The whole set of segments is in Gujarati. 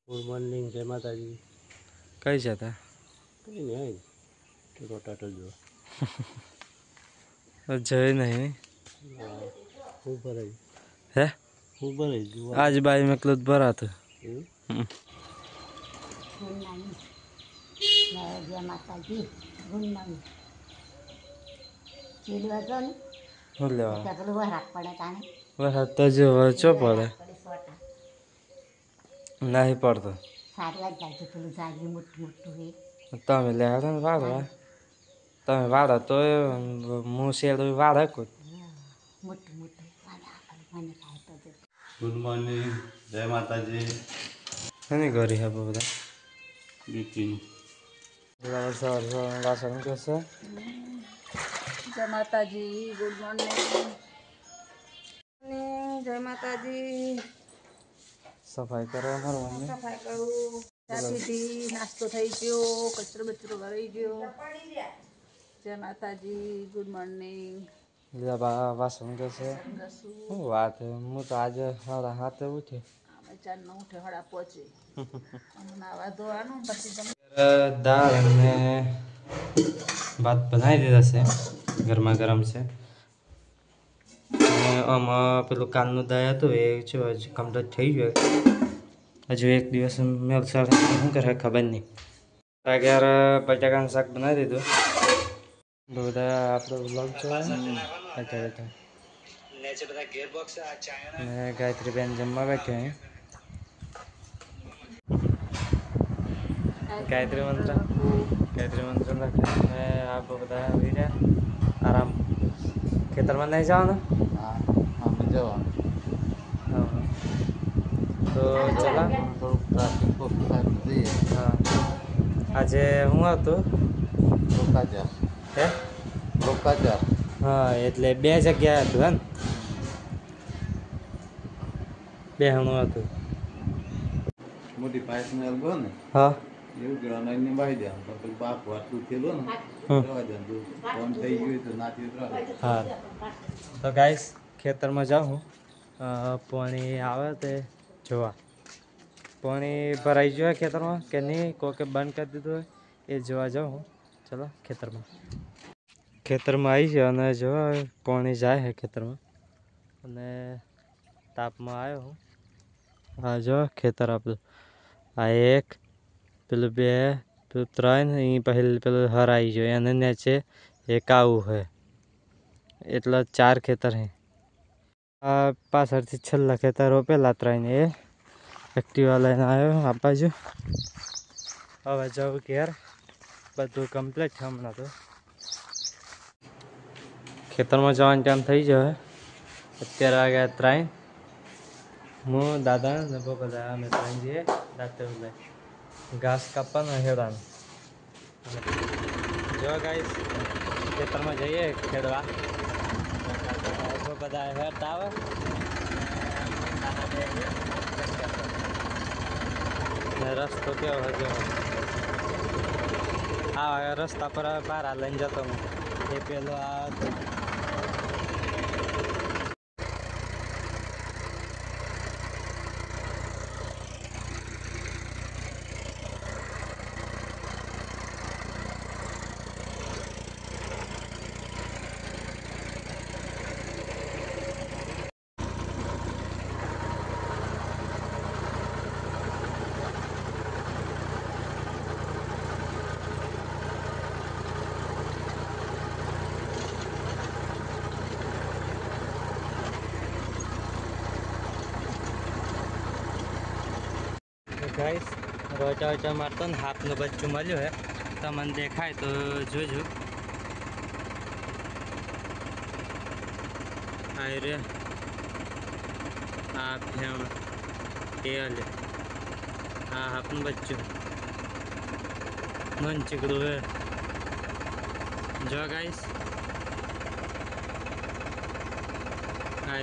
ગુડ મોર્નિંગ, જય માતાજી. કઈ છે તા? કઈ નહીં, રોટાટર જો જય નહીં હું ભરાઈ હે હું ભરાઈ જો આજ બાઈ મેકલું ભરાતું. જય માતાજી. Good morning. ચીડવા તો ને શું લેવા પેલું વરાક પડે તાને વરસાદ તો જો ચો પડે નહીં પડતો. સારી વાત જાય છે. પેલું ઝાડ્યું મોટું મોટું હે તમે લે ને વાળવા તમે વાળો તો હું શેડું વાળે કોઈ મોટું મોટું મને થાય તો જો. ગુડ મોર્નિંગ, જય માતાજી. એની ઘરી હે બધા બીટીનું સવાર સવાર વાસણ કરશે. જય માતાજી. Good morning. જય માતાજી. સફાઈ કરવા મારવાની. સફાઈ કરું, ચા પીધી, નાસ્તો થઈ ગયો, કચરો બચરો ભરાઈ ગયો. જય માતાજી. Good morning. બીજા બા વાસણ કરશે. શું વાત હે, હું તો આજે સાડા હાથે ઉઠી. અમે 4 ન ઉઠે 5:30 નાવા ધોવાનું પછી તમે દાળ અને ભાત બનાવી દીધા છે, ગરમા ગરમ છે. અને આમાં પેલું કાલનું દાળ હતું એ છે હજુ કમ્પ્લીટ થઈ ગયું. હજુ એક દિવસ મેળ સાડ શું કરે ખબર નહીં. અગિયાર બટાકાનું શાક બનાવી દીધું. બધા આપણો બ્લોગ જોવાય અને ગાયત્રી બેન જમવા બેઠી અહીં. ગાયત્રી મંત્ર લખે. આ બધા આવી રહ્યા આરામ. ખેતરમાં નહીં જવાનું? હા અમે જવાનું હા તો ચલા થોડુંક ટ્રાફિક થાય જઈએ. હા આજે હું હતું રોકાજા હે રોકાજા હા એટલે 2 જગ્યા હતું હે ને બેહણું હતું. મોટી પાઇસને એલ્બો ને હા એવું ગળાના એમને વાઈ દે તો પેલું બાપ વાટલું થયેલું ને રવા દે ફોન થઈ ગયું તો નાતી ઉતરા. હા તો ગાઈસ ખેતરમાં જાઉં હું પાણી આવે તે જોવા. પાણી ભરાઈ ગયું હોય ખેતરમાં કે નહીં, કોકે બંધ કરી દીધું હોય એ જોવા જાઉં હું. ચલો ખેતરમાં આવી છે અને જો પાણી જાય છે ખેતરમાં અને તાપમાં આવ્યો હું. હા જો ખેતર આપણું આ 1 પેલું 2 પેલું 3 અહીં પહેલું પેલું હર આવી ગયો અને નીચે એક આવું છે એટલે 4 ખેતર છે. આ પાછળથી છેલ્લા ખેતર રોપેલા 3 એ એક્ટિવા લઈને આવ્યો આ બાજુ. હવે જાઉં ઘેર, બધું કમ્પ્લીટ છે હમણાં તો. ખેતરમાં જવાનો ટાઈમ થઈ ગયો. અત્યારે વાગ્યા 3. હું દાદા ને બધા અમે 3 જઈએ રાતે ઘાસ કાપવાનું હેરાન. જો ગાઈસ ખેતરમાં જઈએ ખેડવા બધા હેઠ આવે. રસ્તો કેવો હજુ આ રસ્તા પર બહાર લઈને જતો હું એ પેલો આ ગાઈસ રોચા મારતો ને હાથનું બચ્ચું મળ્યું હે. તમને દેખાય તો જોજો. આ રે આ ફેણ તેલ આ હાથનું બચ્ચું મન ચીકડું હે. જો ગાઈસ આ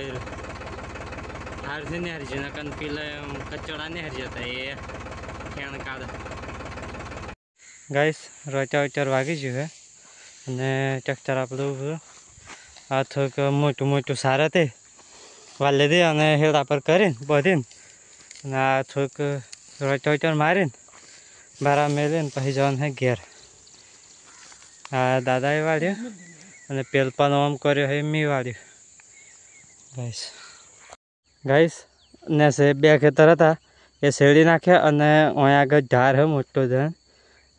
હારથી નહીં હારી છે નકન પેલા કચોડા નહીં હારી જતા એ ખેણ કાઢે. ગાઈસ રોચા વાગી ગયું હે અને ટ્રેક્ટર આપણું આ થોડુંક મોટું સારા તે વાલે દે અને હેડા પર કરીને બધીને અને આ થોડુંક રોટોટર મારીને બારા મેલીને પછી જવાનું છે ઘેર. આ દાદાએ વાળ્યું અને પેલપાનો આમ કર્યો છે મેં વાળ્યું. ગાઈસ ને સે 2 ખેતર હતા એ શેરડી નાખ્યા અને અહીંયા આગળ ઢાર છે મોટો ધન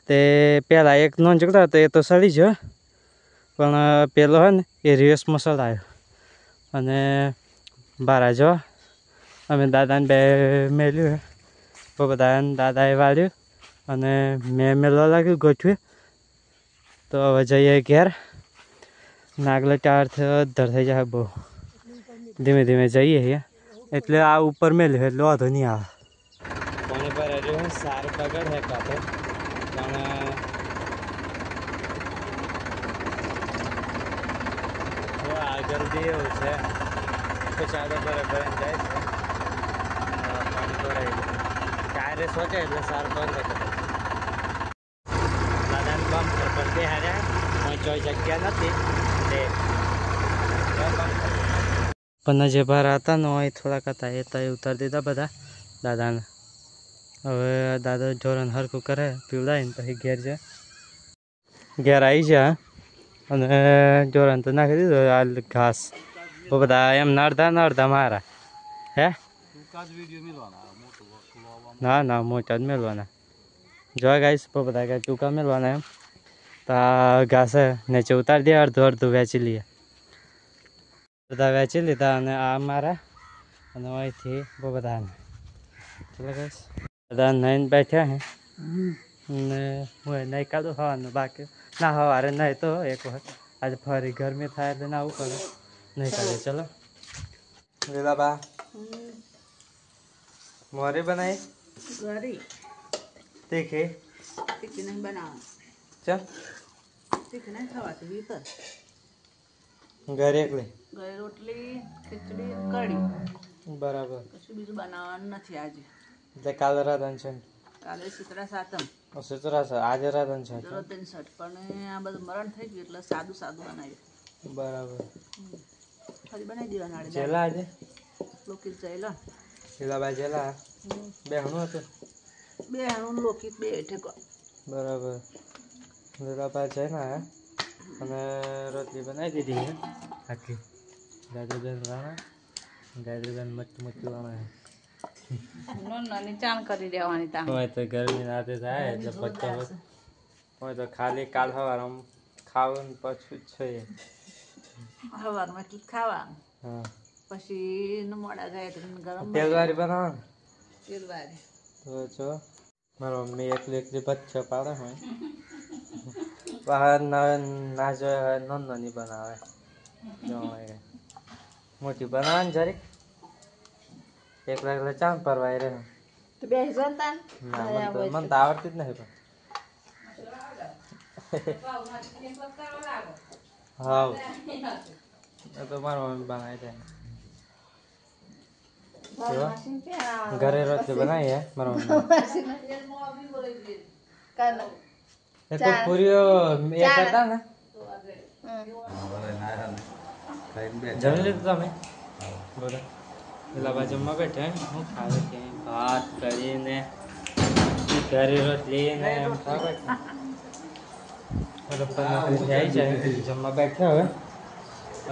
તે પહેલાં એક નોન ચકડો હતો એ તો સડી ગયો પણ પેલો હે ને એ રિવર્સમાં સડાયો અને બારા જો અમે દાદાને 2 મેલ્યું તો બધાને દાદાએ વાળ્યું અને મેં મેળવા લાગ્યું ગોઠવી. તો હવે જઈએ ઘેર. નાગલો ટાર થયો અધર થઈ જાય બહુ ધીમે ધીમે જઈએ એટલે આ ઉપર મેલ્યું એટલે વાંધો નહીં આવે. કોની પર રહ્યું સારું પગડ હે કાપે પણ આગળ બી એવું છે તો ચાલો બરાબર જાય છે પાણી ભરાય ટાયરે સોચે એટલે સારું પગડ દાદાને કામ પર બે હાર્યા કોઈ જગ્યા નથી તે પણ જે બહાર હતા ને હોય થોડાક હતા એ તો ઉતારી દીધા બધા દાદાને. હવે દાદા ઢોરણ હરખું કરે પીવડાવીને પછી ઘેર જાય. ઘેર આવી જાય અને ઢોરણ તો નાખી દીધું આ ઘાસ તો બધા એમ નડતા મારા હે ના મોટા જ મેળવાના જોવા ગાઈશ તો બધા કાંઈ ટૂંકા મેળવાના એમ તો આ ઘાસ નીચે ઉતારી દે અડધું વેચી લઈએ. બધા વેચી લીધા અને આ મારા અને અહીંથી બહુ બધાને ચાલો ગાઈશ બધા નાઈને બેઠ્યા હે ને હું નહીં કાઢું હવાનું બાકી ના સવારે નહીં તો એક વખત આજે ફરી ગરમી થાય એટલે ના આવું પડે નહીં કાઢે. ચલો લીલાબા મોરી બનાવી ઘરી તીખી તીખી નહીં બનાવવાનું. ચલ તીખી નહીં ખાવાતી ભીતર ઘરે એકલી ઘરે રોટલી ખીચડી કઢી બરાબર કશું બીજું બનાવવાનું નથી આજે. એટલે કાલે રાધન છે કાલે શીતળા સાતમ સુતરા છે આજે રાધન છે દરરોજ 3 શર્ટ પણ આ બધું મરણ થઈ ગયું એટલે સાદું બનાવ્યું. બરાબર ખાલી બનાવી દેવાના આડે જેલા આજે લોકી જઈલો લીલાબા જેલા બે હણું હતું 2 હણું લોકી 2 ઠેકો બરાબર લીલાબા છે ને અને રોટલી બનાવી દીધી છે આખી ગાજરબેન વાળા ગાજરબેન મચ્છી વાળા નાની ચાન કરી દેવાની તા હોય તો ગરમી નાતે થાય એટલે પછી હોય તો ખાલી કાલ સવારે ખાવું પછી જ છે સવારમાં એટલું જ ખાવાનું હા પછી મોડા ગાય ગરમ તેલવારી બનાવવાનું તેલવારી તો જો મારો મમ્મી એકલી બચ્ચો પાડે હોય બહાર ના જોઈએ નાની બનાવે જો મોટી બનાવે ને જરીક એકલા ચામ પરવાય રહે તો બે જનતા ના મને તો આવડતી જ નહીં પણ હા એ તો મારો મમ્મી બનાવી દે ઘરે રોટલી બનાવી હે મારો મમ્મી એ તો પૂરીઓ એ કરતા ને જમી લીધું તમે બોલો પેલા બાજુમાં બેઠા હું ખાવે કે ભાત કરીને ઘરે રોટલી ને એમ ખાવે આવી જાય જમવા બેઠા હવે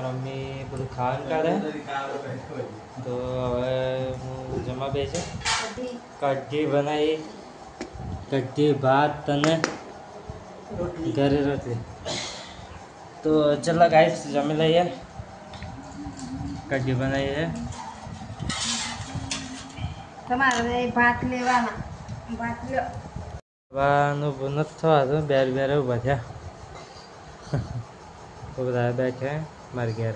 મમ્મી બધું ખાવાનું કાઢે તો હવે હું જમવા બેસે કઢી બનાવી કઢી ભાત અને ઘરે રોટલી તો ચલો ગાઈસ જમી લઈએ કઢી બનાવીએ તમારે ભાત લેવાના ભાત લો વાનું નથી થવાતું બેર ઉભા થયા બધા બેઠે મારી ઘેર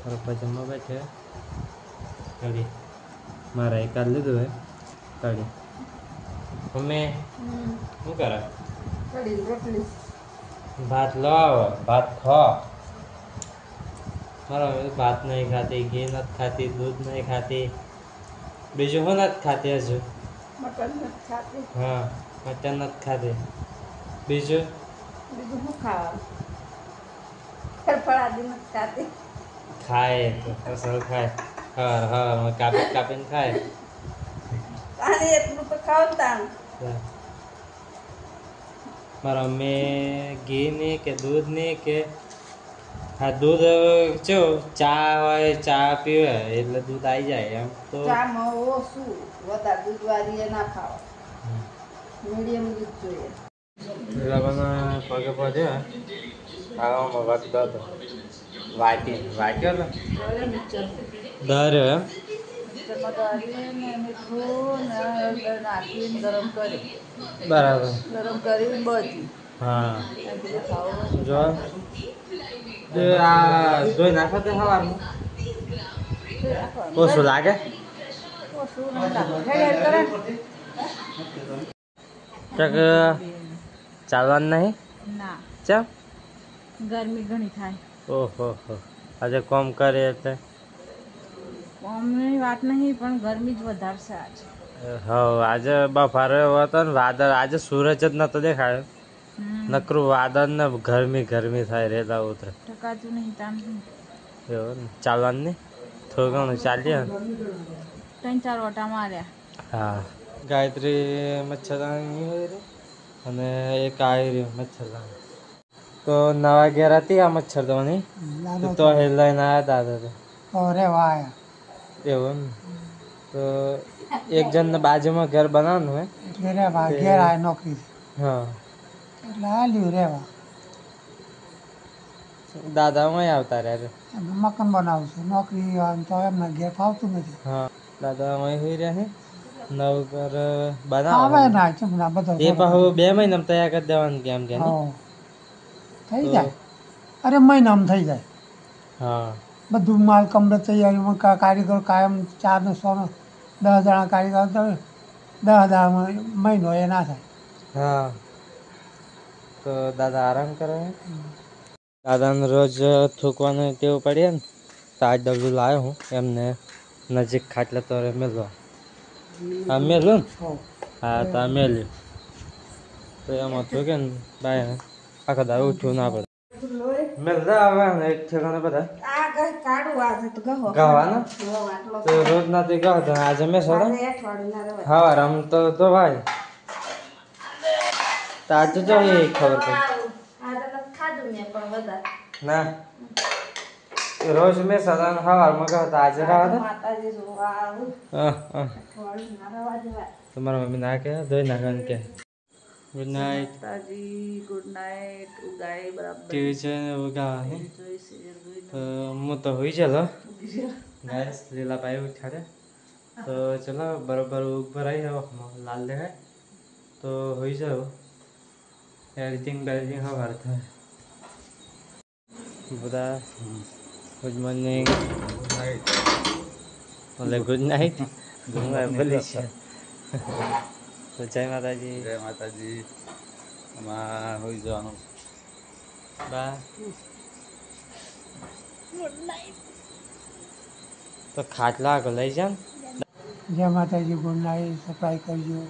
મારા પપ્પા જમવા બેઠે કઢી મારા એકાદ લીધું હે કઢી મમ્મી શું કરે રોટલી ભાત લાવો ભાત ખા મારા મમ્મી ભાત નહીં ખાતી ઘી નથી ખાતી દૂધ નહીં ખાતી બીજું શું નથી ખાતી હજુ મટન નથી ખાતી હા મટન નથી ખાતી બીજું બીજું શું ખાવાનું ફળફળાદી નથી ખાતી ખાય તો અસલ ખાય હવાર કાપીને ખાય પાણી એટલું તો ખાવ તાણ. મારા મમ્મી ઘી ની કે દૂધ ની કે હા દૂધ ચો ચા હોય ચા પીવે એટલે દૂધ આવી જાય એમ તો ચામાં ઓછું વધારે દૂધ વાળી ના ખાવ, મીડિયમ દૂધ જોઈએ. લગન પગે પગે આવામાં વાગતો હતો વાગ્યો હતો હવે મિક્સર દર એમ મિક્સરમાં દાળીને મીઠું ને હળદર નાખીને ગરમ કરી, બરાબર ગરમ કરીને બધી હા બધું ખાવું જો આ ધોઈ નાખો તે સવારમાં ઓછું લાગે ઓછું નહીં લાગે. હેડ કરે ચક ચાલવાનું નહીં ના, ચમ ગરમી ઘણી થાય. ઓહો હો આજે કોમ કરે એટલે કોમની વાત નહીં પણ ગરમી જ વધારે છે આજે. હા આજે બફારો એવો હતો ને વાદળ આજે સૂરજ જ નતો દેખાયો નકરું વાદળ ને ગરમી ગરમી થાય રેતા ઉતરે ટકાતું નહીં તામ એવું ને ચાલવાનું નહીં થોડું ઘણું ચાલીએ 3-4 ઓટા માર્યા. હા ગાયત્રી મચ્છરદાની હોય રહી અને એક આવી રહ્યું મચ્છરદાની તો નવા ઘેર હતી આ મચ્છરદાની તો એ લઈને આવ્યા હતા અરે વાહ એવું ને તો એક જણને બાજુમાં ઘર બનાવવાનું હોય એટલે રેવા ઘેર આ નોકરી હા એટલે હાલ્યું રેવા દાદા અહીં આવતા રહ્યા એમને મકાન બનાવું છું નોકરી આમ તો એમને ઘેર ફાવતું નથી. હા દાદા અહીં હોઈ રહ્યા છે નવું ઘર આવે બનાવવાનું ના ચમના બધો એ પાછું 2 મહિનામાં તૈયાર કરી દેવાનું કેમ કે નહીં? થઈ તો- જાય અરે મહિનામાં થઈ જાય હા બધું માલ કમ્પ્લીટ તૈયારીમાં કારીગર કાયમ 4 ને 6 10 જણા કારીગર તો 10 મહિનો એ ના થાય. હા તો દાદા આરામ કરે દાદાને રોજ થૂકવાનું ટેવ પડીએ ને તો આ ડબલું લાવ્યો હું એમને નજીક ખાટલે તો મેળવા હા મેલું ને હા તો આ મેલ્યું તો એમાં થૂકે ને બાય આખા દાડો ઉઠવું ના પડે મેલતા આવે ને એક ઠેકાણે બધા આ ગઈ કાઢું આજે તો ગહો ગાવાના આટલો તો રોજ ના તે ગાવ તો આજે મેં સોડા અઠવાડિયું ના રવાય. હા રમતો તો ભાઈ તો આજે જો એ ખબર પડી આજે તો ખાધું મેં પણ વધારે. ના રોજ મેં સદાન સવારમાં ગાવ તો આજે ગાવા હતા માતાજી જોવા આવું અઠવાડિયું ના રવા દેવાય. તમારા મમ્મી ના કે ધોઈ નાખવાનું કે ગુડ નાઇટ માતાજી ગુડ નાઇટ. ઉગાય બરાબર ટીવી છે એવું ગાવાની જોઈ સિરિયલ જોઈને તો હું તો હોઈ ચાલો ગાઈસ લીલાભાઈ ઉઠાડે તો ચલો બરોબર ઉપર આવી જાવ લાલ દેખાય તો હોઈ જાવ એડિટિંગ બેડિટિંગ સવાર થાય બધા ગુડ મોર્નિંગ ઓલે ગુડ નાઇટ બોલી છે તો જય માતાજી જય માતાજી આમાં હોઈ જવાનું બા તો ખાટલા આગળ લઈ જા જય માતાજી ગુડ નાઇટ સફાઈ કરજો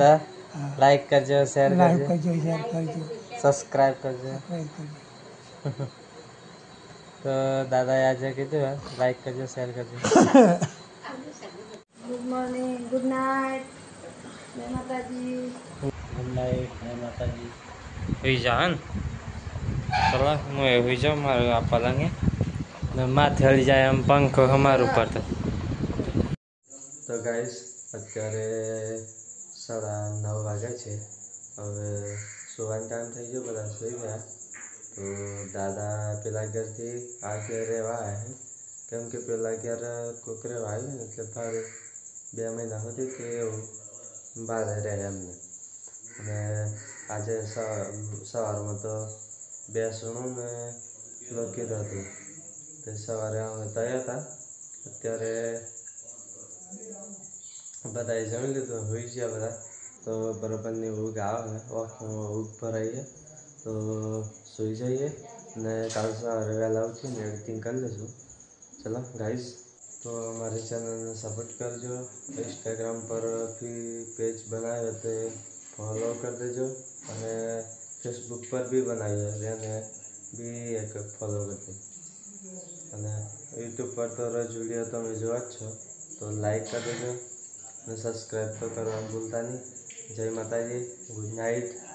ને લાઈક કરજો શેર લાઈક કરજો કરજો શેર કરજો સબસ્ક્રાઇબ કરજો સબસ્ક્રાઈબ કરજો. તો દાદાએ આજે કીધું લાઈક કરજો શેર કરજો ગુડ મોર્નિંગ ગુડ નાઇટ જય માતાજી. ગુડ નાઇટ જય માતાજી હોઈ જા ને ચલો હું એ હોઈ જાઉં મારું આ પલંગે ને માથે હળી જાય એમ પંખો અમારું ઉપર તો ગાઈસ અત્યારે 9:30 વાગ્યા છે હવે સુવાનો ટાઈમ થઈ ગયો બધા સુઈ ગયા તો દાદા પેલા ઘરથી આ ઘેર રહેવા આવ્યા કેમ કે પેલા ઘેર કોક રહેવા આવ્યું ને એટલે ભારે 2 મહિના સુધી કે એવું ભારે રહે એમને અને આજે સવારમાં તો બેસણું ને કીધું હતું તે સવારે અમે તૈયાર હતા અત્યારે બધાએ જમી લીધું હોઈ ગયા બધા તો બરાબરની ઊંઘ આવે ઊંઘ ભરાઈએ તો સૂઈ જઈએ ને કાલ સવારે વહેલા ઉઠીને એડિટિંગ કરી લઈશું ચલો ગાઈઝ તો અમારી ચેનલને સપોર્ટ કરજો ઇન્સ્ટાગ્રામ પર બી પેજ બનાવ્યો તે ફોલો કરી દેજો અને ફેસબુક પર બી બનાવ્યો એને બી એક ફોલો કરી દેજો અને યુટ્યુબ પર તો રોજ વિડીયો તમે જોવા જ છો તો લાઈક કરી દેજો અને સબસ્ક્રાઈબ તો કરવાનું ભૂલતા નહીં. જય માતાજી, ગુડ નાઇટ.